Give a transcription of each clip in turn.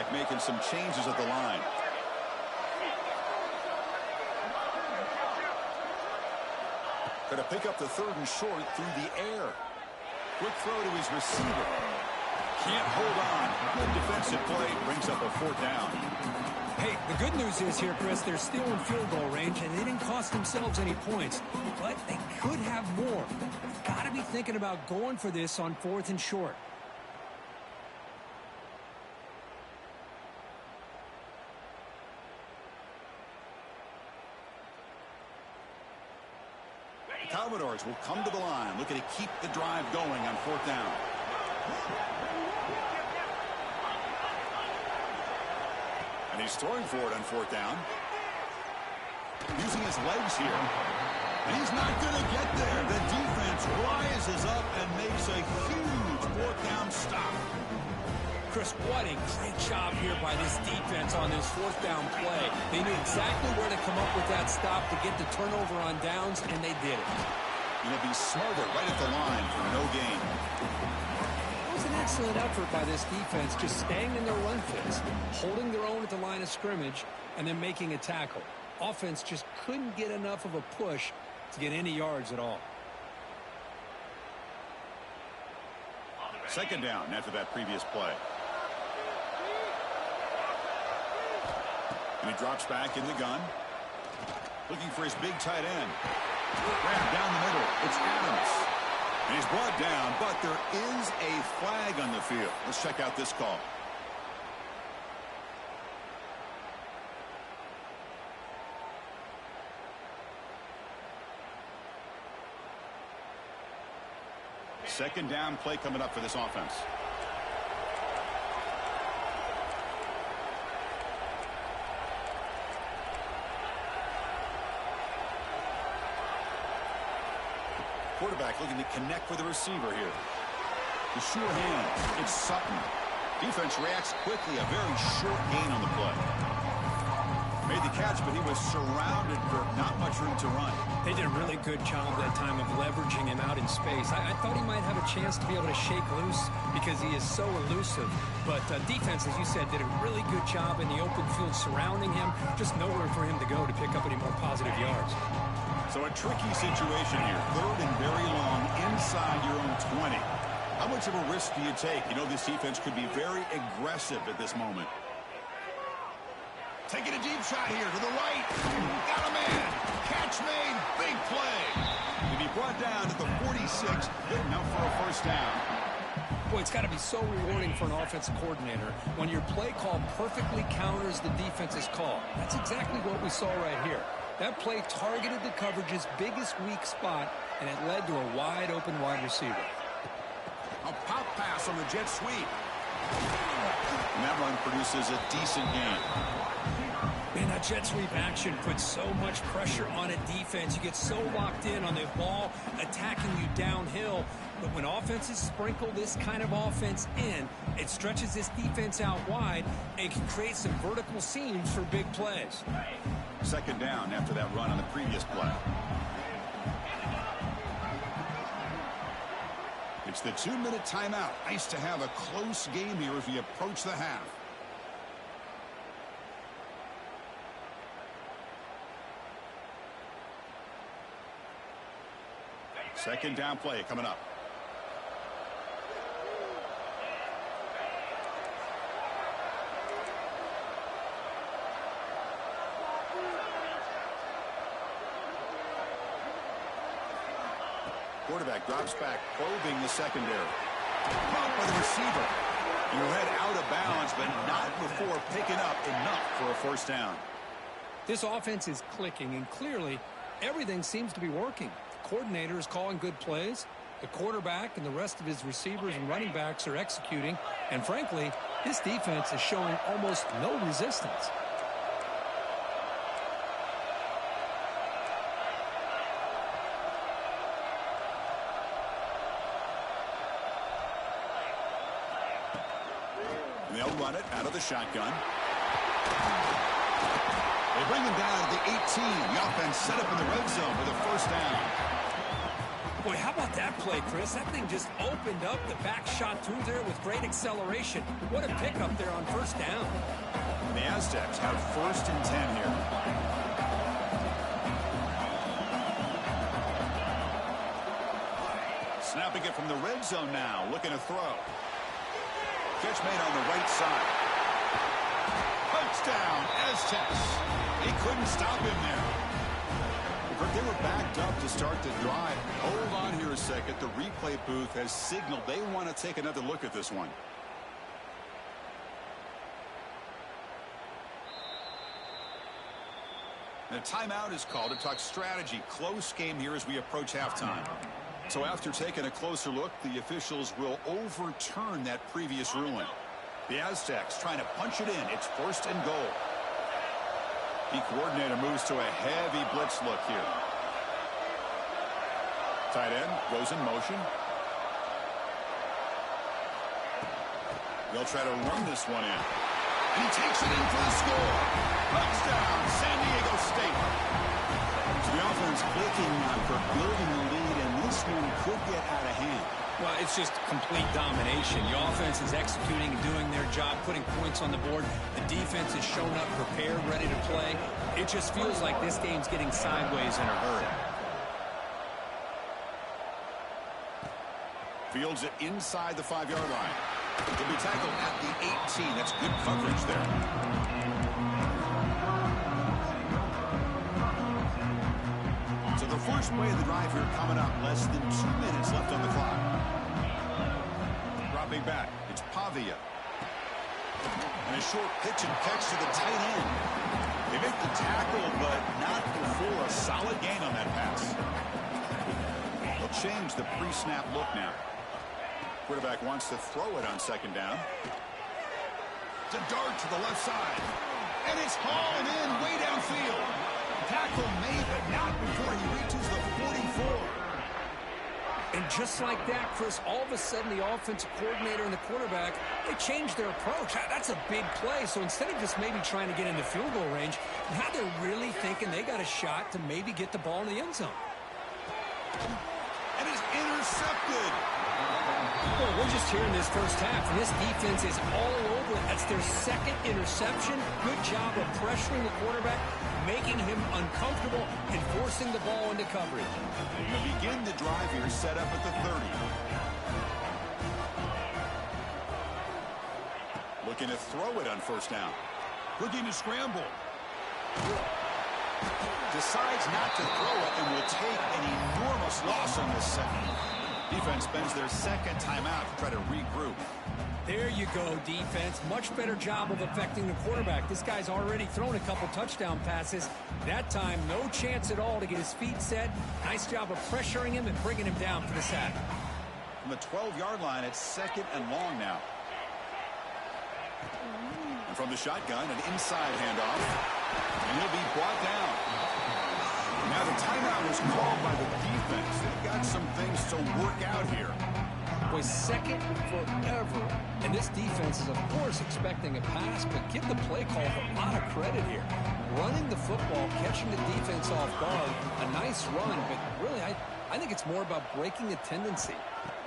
quarterback making some changes at the line. Going to pick up the 3rd and short through the air. Quick throw to his receiver. Can't hold on. Good defensive play. Brings up a 4th down. Hey, the good news is here, Chris, they're still in field goal range, and they didn't cost themselves any points. But they could have more. Got to be thinking about going for this on 4th and short. The Commodores will come to the line, looking to keep the drive going on 4th down. And he's throwing for it on 4th down. Using his legs here. And he's not going to get there. The defense rises up and makes a huge 4th down stop. Chris, what a great job here by this defense on this 4th down play. They knew exactly where to come up with that stop to get the turnover on downs, and they did it. Going to be smarter right at the line for no gain. It was an excellent effort by this defense, just staying in their run fits, holding their own at the line of scrimmage, and then making a tackle. Offense just couldn't get enough of a push to get any yards at all. 2nd down after that previous play. And he drops back in the gun. Looking for his big tight end. Grab down the middle. It's Adams. And he's brought down, but there is a flag on the field. Let's check out this call. Second down play coming up for this offense. Quarterback looking to connect with the receiver here. The sure hands. It's Sutton. Defense reacts quickly. A very short gain on the play. Made the catch, but he was surrounded for not much room to run. They did a really good job that time of leveraging him out in space. I thought he might have a chance to be able to shake loose because he is so elusive. But defense, as you said, did a really good job in the open field surrounding him. Just nowhere for him to go to pick up any more positive yards. So a tricky situation here. 3rd and very long inside your own 20. How much of a risk do you take? You know this defense could be very aggressive at this moment. Taking a deep shot here to the right. Got a man. Catch made. Big play. To be brought down at the 46. Good enough for a 1st down. Boy, it's got to be so rewarding for an offensive coordinator when your play call perfectly counters the defense's call. That's exactly what we saw right here. That play targeted the coverage's biggest weak spot, and it led to a wide-open wide receiver. A pop pass on the jet sweep. And that run produces a decent gain. Man, that jet sweep action puts so much pressure on a defense. You get so locked in on the ball attacking you downhill. But when offenses sprinkle this kind of offense in, it stretches this defense out wide and can create some vertical seams for big plays. 2nd down after that run on the previous play. It's the 2-minute timeout. Nice to have a close game here as we approach the half. Second down play coming up. Quarterback drops back, probing the secondary. Caught by the receiver. He'll head out of bounds, but not before picking up enough for a 1st down. This offense is clicking, and clearly everything seems to be working. The coordinator is calling good plays. The quarterback and the rest of his receivers and running backs are executing. And frankly, this defense is showing almost no resistance. They'll run it out of the shotgun. They bring him down to the 18. The offense set up in the red zone with a 1st down. Boy, how about that play, Chris? That thing just opened up the back shot through there with great acceleration. What a pickup there on first down. The Aztecs have 1st and 10 here. Snapping it from the red zone now, looking to throw. Catch made on the right side. Touchdown, Aztecs. He couldn't stop him there. But they were backed up to start the drive. Hold on here a second. The replay booth has signaled they want to take another look at this one. And a timeout is called to talk strategy. Close game here as we approach halftime. So after taking a closer look, the officials will overturn that previous ruling. The Aztecs trying to punch it in. It's 1st and goal. The coordinator moves to a heavy blitz look here. Tight end goes in motion. They'll try to run this one in. And he takes it in for the score. Touchdown, San Diego State. So the offense clicking for building the lead, and this one could get out of hand. Well, it's just complete domination. The offense is executing and doing their job, putting points on the board. The defense has shown up, prepared, ready to play. It just feels like this game's getting sideways in a hurry. Fields it inside the 5-yard line. He'll be tackled at the 18. That's good coverage there. So the first play of the drive here coming up. Less than 2 minutes left on the clock. Dropping back. It's Pavia. And a short pitch and catch to the tight end. They make the tackle, but not before a solid gain on that pass. They'll change the pre-snap look now. Quarterback wants to throw it on 2nd down. It's a dart to the left side. And it's hauling in way downfield. Tackle made, but not before he reaches the 44. And just like that, Chris, all of a sudden the offensive coordinator and the quarterback, they changed their approach. That's a big play. So instead of just maybe trying to get into field goal range, now they're really thinking they got a shot to maybe get the ball in the end zone. And it's intercepted. Well, we're just here in this first half, and this defense is all over it. That's their 2nd interception. Good job of pressuring the quarterback, making him uncomfortable, and forcing the ball into coverage. And you begin the drive here, set up at the 30. Looking to throw it on 1st down. Looking to scramble. Decides not to throw it and will take an enormous loss on this second. Defense spends their 2nd timeout to try to regroup. There you go, defense. Much better job of affecting the quarterback. This guy's already thrown a couple touchdown passes. That time, no chance at all to get his feet set. Nice job of pressuring him and bringing him down for the sack. From the 12-yard line, it's 2nd and long now. And from the shotgun, an inside handoff. And he'll be brought down. Now the timeout is called by the defense. They've got some things to work out here. Boy, 2nd forever. And this defense is, of course, expecting a pass, but give the play caller a lot of credit here. Running the football, catching the defense off guard, a nice run, but really, I think it's more about breaking a tendency.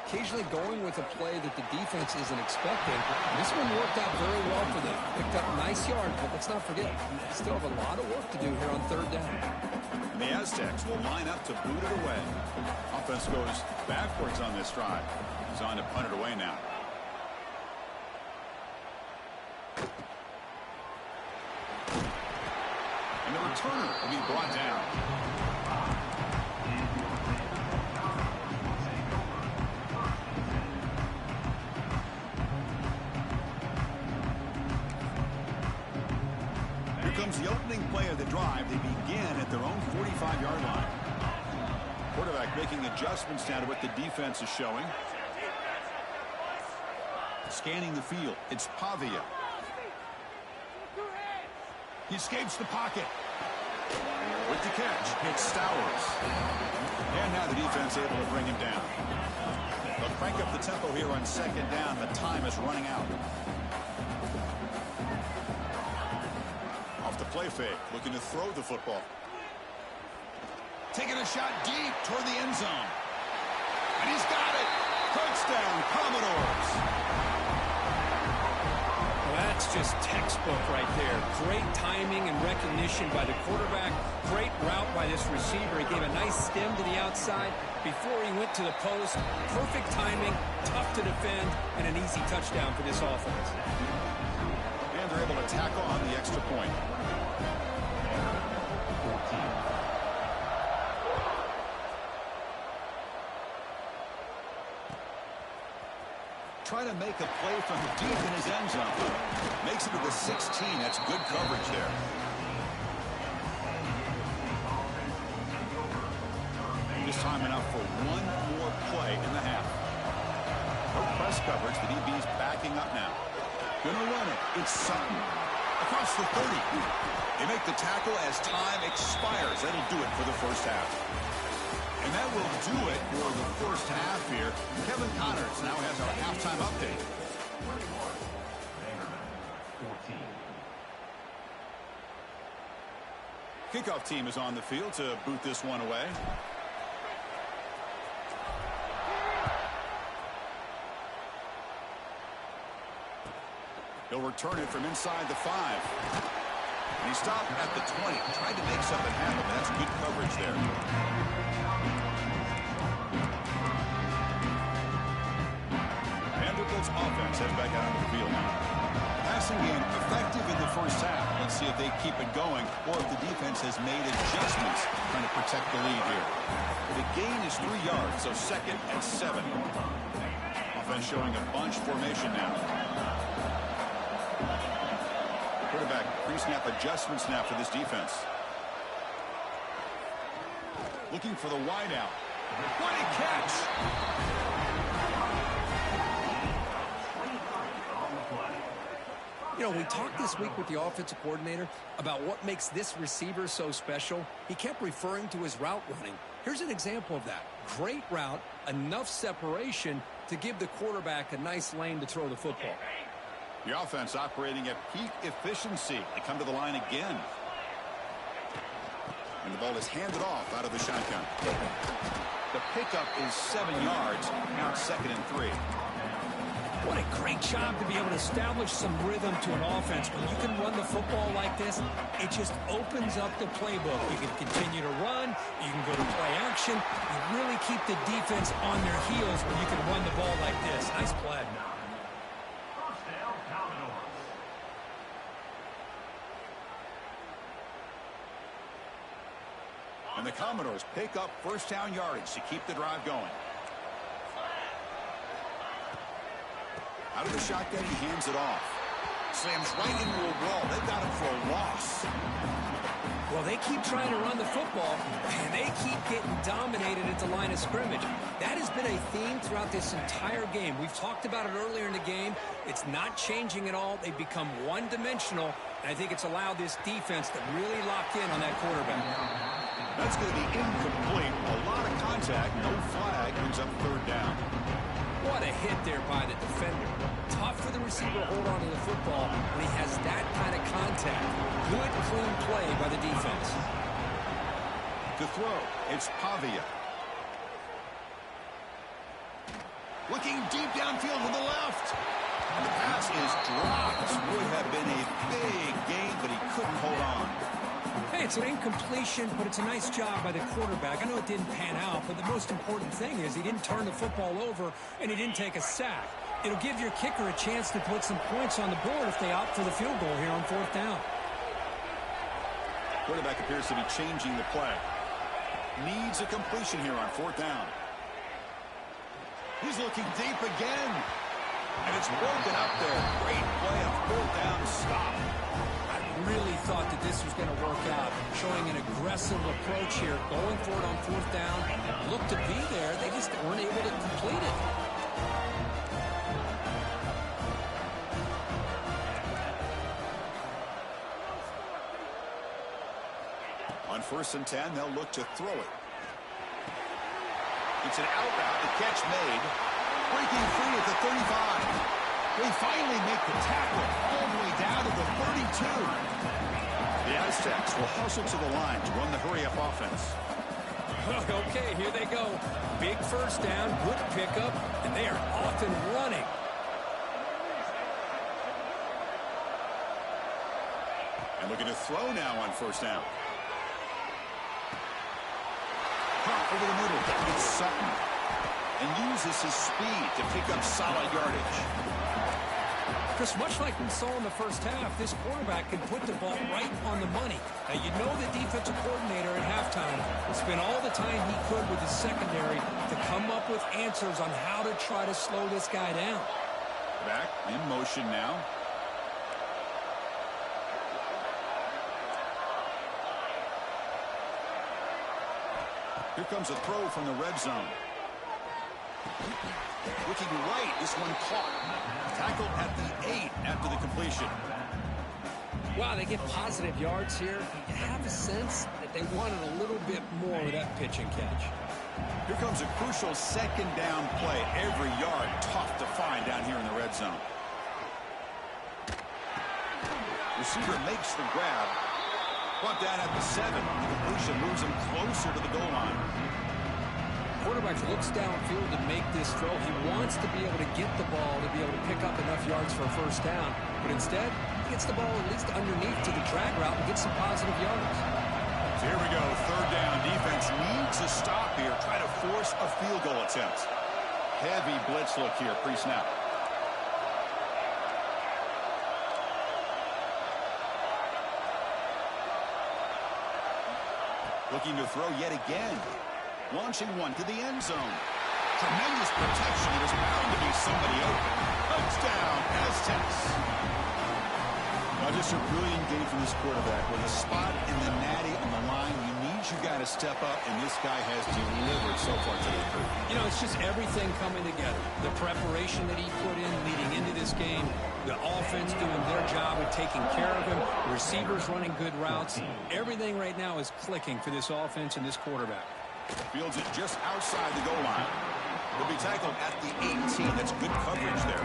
Occasionally going with a play that the defense isn't expecting. This one worked out very well for them. Picked up a nice yard, but let's not forget, they still have a lot of work to do here on 3rd down. And the Aztecs will line up to boot it away. Offense goes backwards on this drive. He's on to punt it away now. And the returner will be brought down. Here comes the opening play of the drive. They begin at their own 45-yard line. Quarterback making adjustments now to what the defense is showing. Scanning the field. It's Pavia. He escapes the pocket. With the catch, it's Stowers. And now the defense able to bring him down. They'll crank up the tempo here on 2nd down. The time is running out. Off the play fake, looking to throw the football. Taking a shot deep toward the end zone. And he's got it. Touchdown, Commodores. Well, that's just textbook right there. Great timing and recognition by the quarterback. Great route by this receiver. He gave a nice stem to the outside before he went to the post. Perfect timing, tough to defend, and an easy touchdown for this offense. And they're able to tack on the extra point. Trying to make a play from deep in his end zone. Makes it to the 16. That's good coverage there. Just timing out for one more play in the half. No press coverage. The DB's backing up now. Gonna run it. It's Sutton. Across the 30. They make the tackle as time expires. That'll do it for the first half. And that will do it for the first half here. Kevin Connors now has our halftime update. Kickoff team is on the field to boot this one away. He'll return it from inside the 5. And he stopped at the 20. Tried to make something happen. That's good coverage there. Vanderbilt's offense heads back out on the field now. Passing game effective in the first half. Let's see if they keep it going or if the defense has made adjustments trying to protect the lead here. The gain is 3 yards, so second and 7. Offense showing a bunch formation now. Quarterback pre-snap adjustment snap for this defense. Looking for the wideout. What a catch! You know, we talked this week with the offensive coordinator about what makes this receiver so special. He kept referring to his route running. Here's an example of that. Great route, enough separation to give the quarterback a nice lane to throw the football. The offense operating at peak efficiency. They come to the line again. And the ball is handed off out of the shotgun. The pickup is 7 yards. Now it's second and 3. What a great job to be able to establish some rhythm to an offense. When you can run the football like this, it just opens up the playbook. You can continue to run. You can go to play action. You really keep the defense on their heels when you can run the ball like this. Nice play. And the Commodores pick up first down yardage to keep the drive going. Out of the shotgun, he hands it off. Slams right into a wall. They've got him for a loss. Well, they keep trying to run the football, and they keep getting dominated at the line of scrimmage. That has been a theme throughout this entire game. We've talked about it earlier in the game. It's not changing at all. They've become one-dimensional, and I think it's allowed this defense to really lock in on that quarterback. That's going to be incomplete. A lot of contact. No flag. Brings up third down. What a hit there by the defender. Tough for the receiver to hold on to the football when he has that kind of contact. Good, clean play by the defense. To throw, it's Pavia. Looking deep downfield to the left. And the pass is dropped. This would have been a big gain, but he couldn't hold on. Hey, it's an incompletion, but it's a nice job by the quarterback. I know it didn't pan out, but the most important thing is he didn't turn the football over and he didn't take a sack. It'll give your kicker a chance to put some points on the board if they opt for the field goal here on fourth down. Quarterback appears to be changing the play. Needs a completion here on fourth down. He's looking deep again. And it's broken up there. Great play on fourth down stop. Really thought that this was going to work out, showing an aggressive approach here, going for it on fourth down. Looked to be there, they just weren't able to complete it. On first and 10, they'll look to throw it. It's an out route, the catch made. Breaking free at the 35. They finally make the tackle all the way down to the 32. The Aztecs will hustle to the line to run the hurry-up offense. Okay, here they go. Big first down, good pickup, and they are off and running. And looking to throw now on first down. Pop over the middle. It's Sutton. And uses his speed to pick up solid yardage. Chris, much like we saw in the first half, this quarterback can put the ball right on the money. Now, you know the defensive coordinator at halftime spent all the time he could with his secondary to come up with answers on how to try to slow this guy down. Back in motion now. Here comes a throw from the red zone. Looking right, this one caught. Tackled at the 8 after the completion. Wow, they get positive yards here. You have a sense that they wanted a little bit more with that pitch and catch. Here comes a crucial second down play. Every yard tough to find down here in the red zone. Receiver makes the grab. Brought down at the 7. The completion moves him closer to the goal line. Quarterback looks downfield to make this throw. He wants to be able to get the ball to be able to pick up enough yards for a first down. But instead, he gets the ball at least underneath to the drag route and gets some positive yards. So here we go. Third down. Defense needs a stop here. Try to force a field goal attempt. Heavy blitz look here pre-snap. Looking to throw yet again. Launching one to the end zone. Tremendous protection. There's bound to be somebody open. Touchdown, Aztecs. Now just a brilliant game from this quarterback. With a spot in the natty on the line, you need your guy to step up, and this guy has delivered so far today. You know, it's just everything coming together. The preparation that he put in leading into this game, the offense doing their job of taking care of him, receivers running good routes. Everything right now is clicking for this offense and this quarterback. Fields it just outside the goal line. He'll be tackled at the 18. That's good coverage there.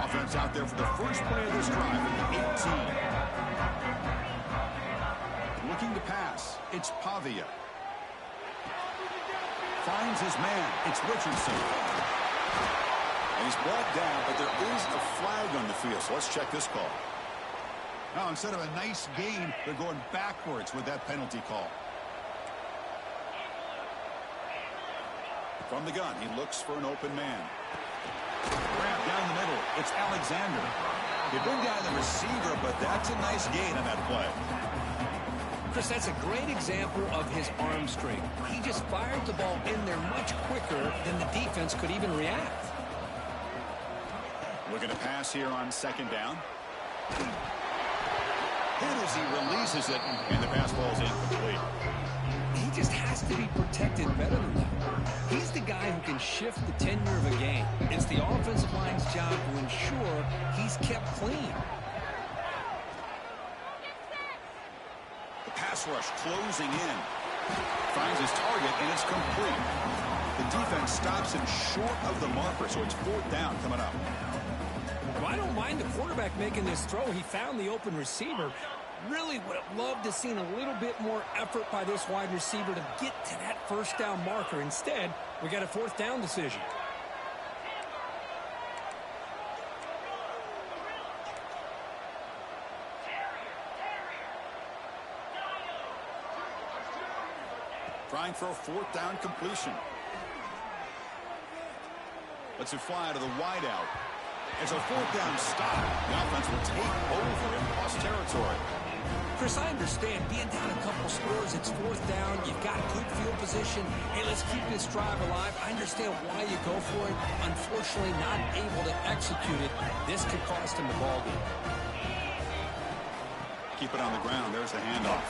Offense out there for the first play of this drive at the 18. Looking to pass. It's Pavia. Finds his man. It's Richardson. And he's brought down, but there is a flag on the field. So let's check this call. Now, instead of a nice gain, they're going backwards with that penalty call. From the gun, he looks for an open man. Grab down the middle. It's Alexander. They bring down the receiver, but that's a nice gain on that play. Chris, that's a great example of his arm strength. He just fired the ball in there much quicker than the defense could even react. Looking to pass here on second down. Hit as he releases it, and the pass ball is incomplete. He just has to be protected better than that. He's the guy who can shift the tenure of a game. It's the offensive line's job to ensure he's kept clean. The pass rush closing in. Finds his target, and it's complete. The defense stops him short of the marker, so it's fourth down coming up. Well, I don't mind the quarterback making this throw. He found the open receiver. Really would have loved to seen a little bit more effort by this wide receiver to get to that first down marker. Instead, we got a fourth down decision. Trying for a fourth down completion. Lets it fly to the wideout. It's a fourth down stop. The offense will take over in cross territory. Chris, I understand being down a couple scores, it's fourth down, you've got good field position. Hey, let's keep this drive alive. I understand why you go for it. Unfortunately, not able to execute it. This could cost him the ball game. Keep it on the ground. There's the handoff.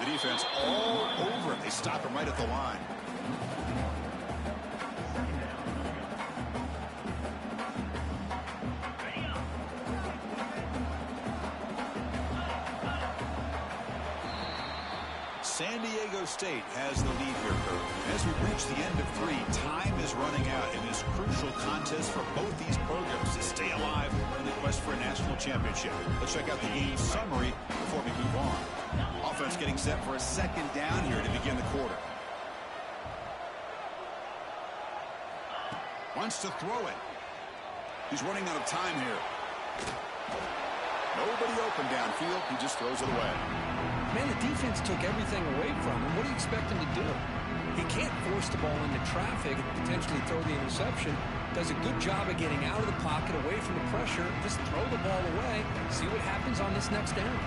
The defense all over it. They stop him right at the line. San Diego State has the lead here, Kurt. As we reach the end of 3, time is running out in this crucial contest for both these programs to stay alive in the quest for a national championship. Let's check out the game summary before we move on. Offense getting set for a second down here to begin the quarter. Wants to throw it. He's running out of time here. Nobody open downfield. He just throws it away. Man, the defense took everything away from him. What do you expect him to do? He can't force the ball into traffic and potentially throw the interception. Does a good job of getting out of the pocket, away from the pressure. Just throw the ball away. See what happens on this next down.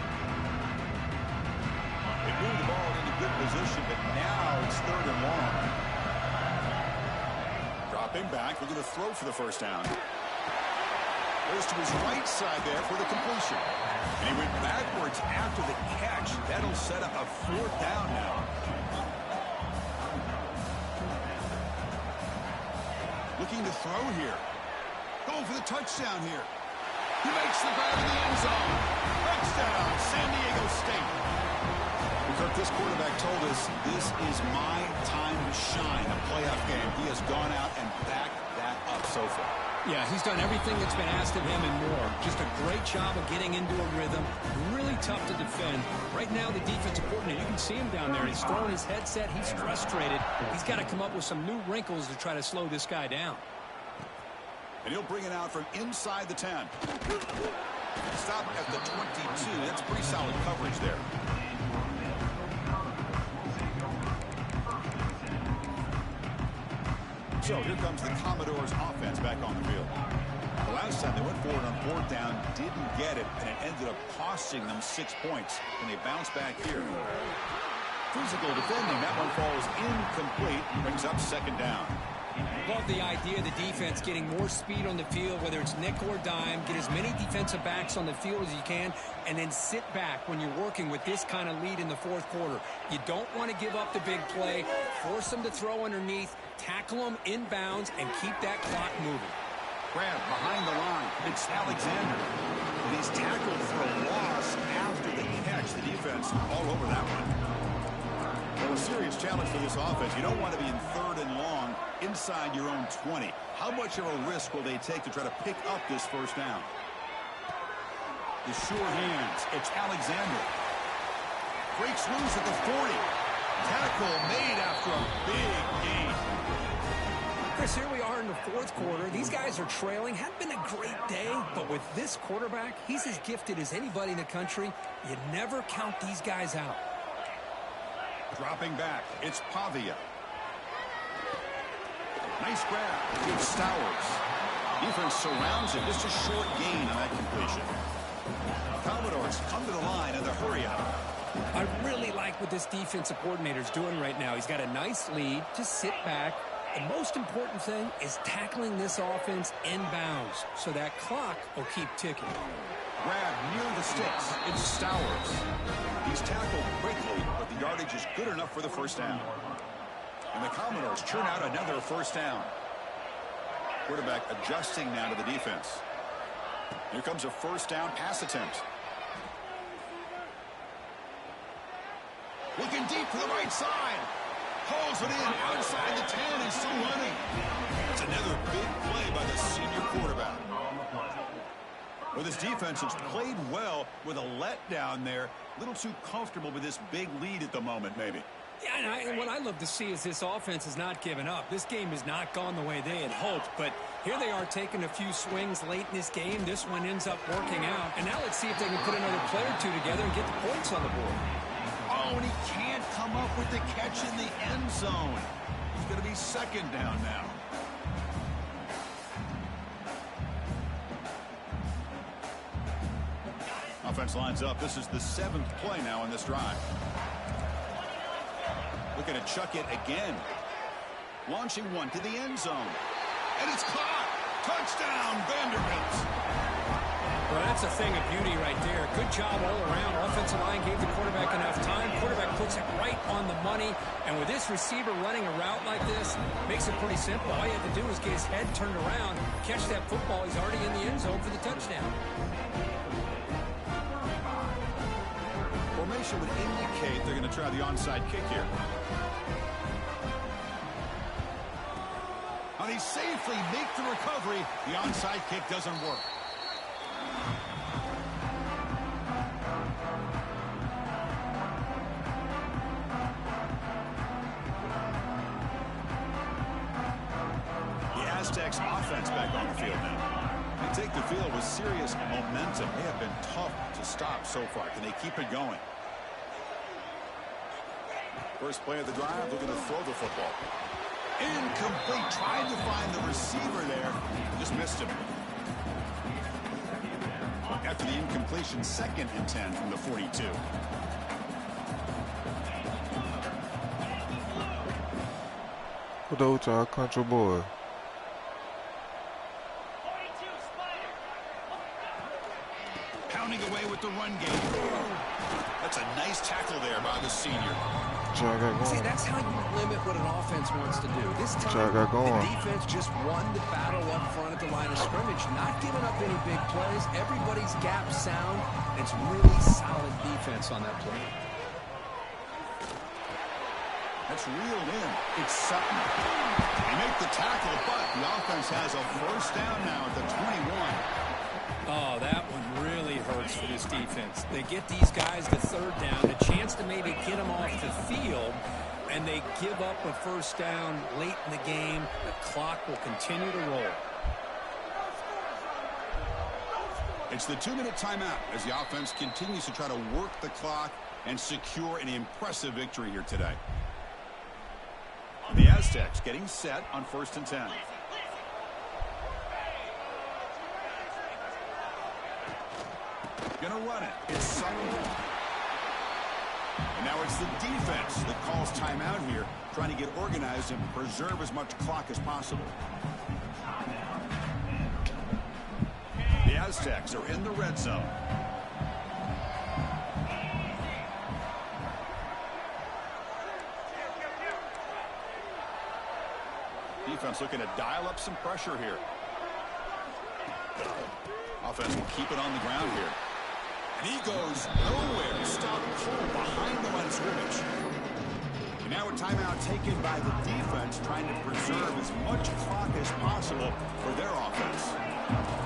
They moved the ball into good position, but now it's 3rd and long. Dropping back, looking to throw for the first down. Goes to his right side there for the completion. And he went backwards after the catch. That'll set up a 4th down now. Looking to throw here. Going for the touchdown here. He makes the grab in the end zone. Touchdown, San Diego State. Kirk, this quarterback told us this is my time to shine, a playoff game. He has gone out and backed that up so far. Yeah, he's done everything that's been asked of him and more. Just a great job of getting into a rhythm. Really tough to defend. Right now, the defensive coordinator, you can see him down there. He's throwing his headset. He's frustrated. He's got to come up with some new wrinkles to try to slow this guy down. And he'll bring it out from inside the 10. Stop at the 22. That's pretty solid coverage there. So here comes the Commodores offense back on the field. The last time they went forward on 4th down, didn't get it, and it ended up costing them 6 points. And they bounce back here. Physical defending, that one falls incomplete, brings up 2nd down. Love the idea of the defense getting more speed on the field, whether it's nickel or dime. Get as many defensive backs on the field as you can, and then sit back when you're working with this kind of lead in the 4th quarter. You don't want to give up the big play. Force them to throw underneath, tackle them inbounds, and keep that clock moving. Grab behind the line. It's Alexander. And he's tackled for a loss after the catch. The defense all over that one. Well, a serious challenge for this offense. You don't want to be in 3rd and long inside your own 20. How much of a risk will they take to try to pick up this first down? The sure hands. It's Alexander. Breaks loose at the 40. Tackle made after a big gain. Chris, here we are in the 4th quarter. These guys are trailing. Hadn't been a great day, but with this quarterback, he's as gifted as anybody in the country. You never count these guys out. Dropping back, it's Pavia. Nice grab. It's Stowers. Defense surrounds him. Just a short gain on that completion. Commodores come to the line in the hurry out. I really like what this defensive coordinator's doing right now. He's got a nice lead. Just sit back. The most important thing is tackling this offense inbounds so that clock will keep ticking. Grab near the sticks. It's Stowers. He's tackled quickly, but the yardage is good enough for the first down. And the Commodores churn out another first down. Quarterback adjusting now to the defense. Here comes a first down pass attempt. Looking deep to the right side. Hauls it in outside the 10 and still running. That's another big play by the senior quarterback. Well, this defense has played well with a letdown there. A little too comfortable with this big lead at the moment, maybe. Yeah, and what I love to see is this offense has not given up. This game has not gone the way they had hoped, but here they are taking a few swings late in this game. This one ends up working out. And now let's see if they can put another play or two together and get the points on the board. Oh, and he can't come up with the catch in the end zone. He's going to be 2nd down now. Offense lines up. This is the 7th play now in this drive. Looking to chuck it again. Launching one to the end zone. And it's caught. Touchdown, Vanderbilt. Well, that's a thing of beauty right there. Good job all around. Offensive line gave the quarterback enough time. Quarterback puts it right on the money. And with this receiver running a route like this, makes it pretty simple. All you have to do is get his head turned around, catch that football. He's already in the end zone for the touchdown. formation would indicate they're going to try the onside kick here. And they safely make the recovery. The onside kick doesn't work. The Aztecs offense back on the field now. They take the field with serious momentum. They have been tough to stop so far. Can they keep it going? First play of the drive, looking to throw the football. Incomplete. Tried to find the receiver there. Just missed him. After the incompletion, 2nd and 10 from the 42. Hello to our country boy. Pounding away with the run game. That's a nice tackle there by the senior. See, that's how you limit what an offense wants to do. This time, the defense just won the battle up front at the line of scrimmage, not giving up any big plays. Everybody's gap sound. It's really solid defense on that play. That's reeled in. It's Sutton. They make the tackle, but the offense has a first down now at the 21. Oh, that one really hurts for this defense. They get these guys the 3rd down, a chance to maybe get them off the field, and they give up a first down late in the game. The clock will continue to roll. It's the 2-minute timeout as the offense continues to try to work the clock and secure an impressive victory here today. The Aztecs getting set on 1st and 10. Gonna run it. It's Sutton. And now it's the defense that calls timeout here, trying to get organized and preserve as much clock as possible. The Aztecs are in the red zone. Defense looking to dial up some pressure here. Offense will keep it on the ground here. And he goes nowhere to stop Cole behind the line of scrimmage. And now a timeout taken by the defense, trying to preserve as much clock as possible for their offense.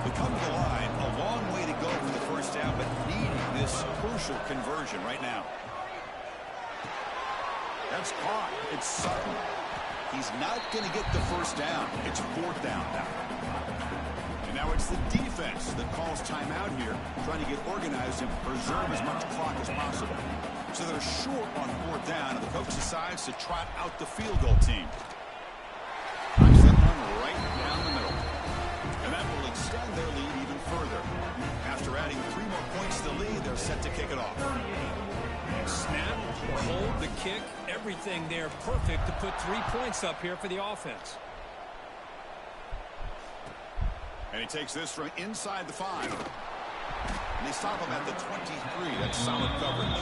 They come to the line, a long way to go for the first down, but needing this crucial conversion right now. That's caught. It's Sutton. He's not going to get the first down. It's 4th down now. And now it's the defense that calls timeout here, trying to get organized and preserve as much clock as possible. So they're short on 4th down, and the coach decides to trot out the field goal team. Knocks that one right down the middle. And that will extend their lead even further. After adding 3 more points to the lead, they're set to kick it off. Snap, hold the kick, everything there perfect to put 3 points up here for the offense. And he takes this from inside the 5. And they stop him at the 23. That's solid coverage.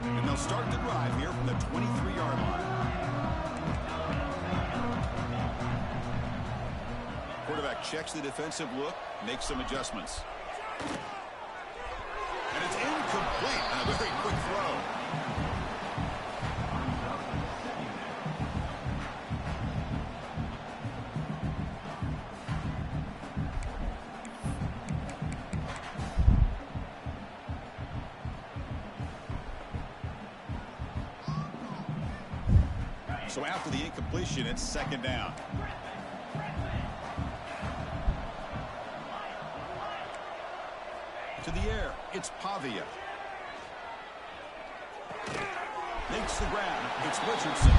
And they'll start the drive here from the 23-yard line. Quarterback checks the defensive look, makes some adjustments. And it's incomplete on a very quick throw. So after the incompletion, it's 2nd down. To the air, it's Pavia. Makes the grab. It's Richardson.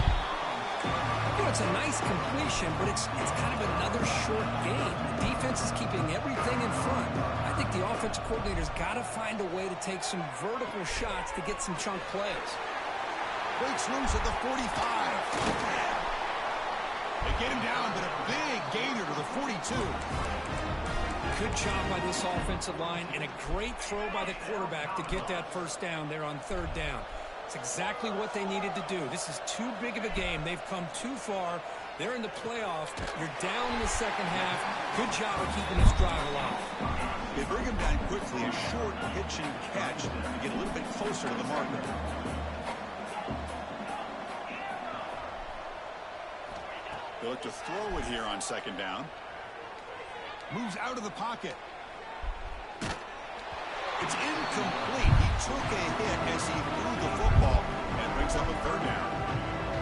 You know, it's a nice completion, but it's kind of another short game. The defense is keeping everything in front. I think the offensive coordinator's got to find a way to take some vertical shots to get some chunk plays. Breaks loose at the 45. They get him down, but a big gainer to the 42. Good job by this offensive line and a great throw by the quarterback to get that first down there on third down. It's exactly what they needed to do. This is too big of a game. They've come too far. They're in the playoff. You're down in the second half. Good job of keeping this drive alive. They bring him down quickly. A short pitch and catch to get a little bit closer to the marker. They look to throw it here on second down. Moves out of the pocket. It's incomplete. He took a hit as he threw the football and brings up a third down.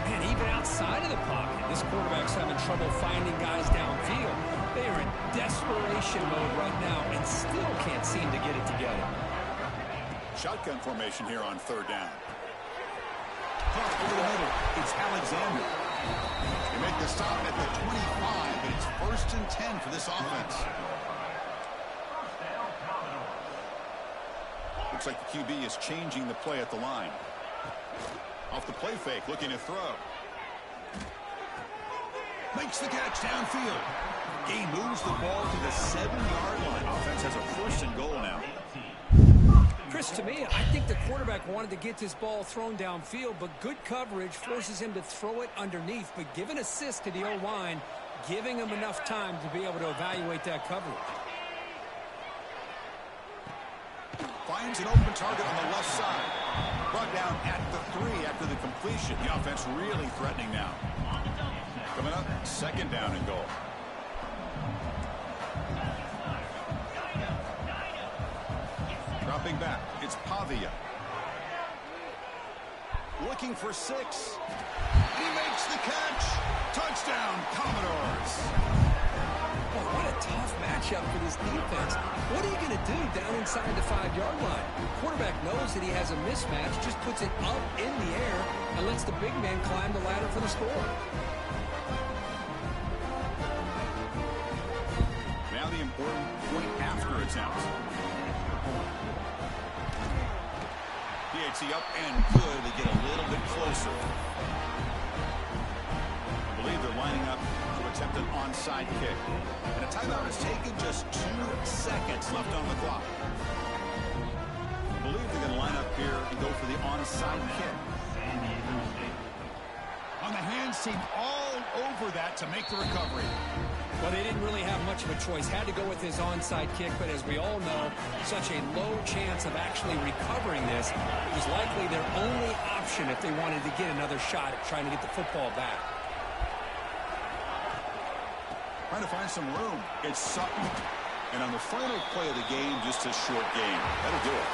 And even outside of the pocket, this quarterback's having trouble finding guys downfield. They are in desperation mode right now and still can't seem to get it together. Shotgun formation here on third down. Caught over the middle. It's Alexander. They make the stop at the 25, and it's 1st and 10 for this offense. Looks like the QB is changing the play at the line. Off the play fake, looking to throw. Makes the catch downfield. He moves the ball to the 7-yard line. Offense has a 1st and goal now. Chris, to me, I think the quarterback wanted to get this ball thrown downfield, but good coverage forces him to throw it underneath. But give an assist to the O-line, giving him enough time to be able to evaluate that coverage. Finds an open target on the left side. Brought down at the 3 after the completion. The offense really threatening now. Coming up, 2nd down and goal. Dropping back, it's Pavia. Looking for 6. He makes the catch. Touchdown, Commodores. Oh, what a tough matchup for this defense. What are you going to do down inside the 5-yard line? The quarterback knows that he has a mismatch, just puts it up in the air and lets the big man climb the ladder for the score. Now the important point after attempt. PHC up and good. They get a little bit closer. I believe they're lining up to attempt an onside kick. And a timeout is taken, just 2 seconds left on the clock. I believe they're going to line up here and go for the onside kick. On the hands team all over that to make the recovery. Well, they didn't really have much of a choice. Had to go with his onside kick, but as we all know, such a low chance of actually recovering this. It was likely their only option if they wanted to get another shot at trying to get the football back. Trying to find some room. It's Sutton. And on the final play of the game, just a short game. That'll do it.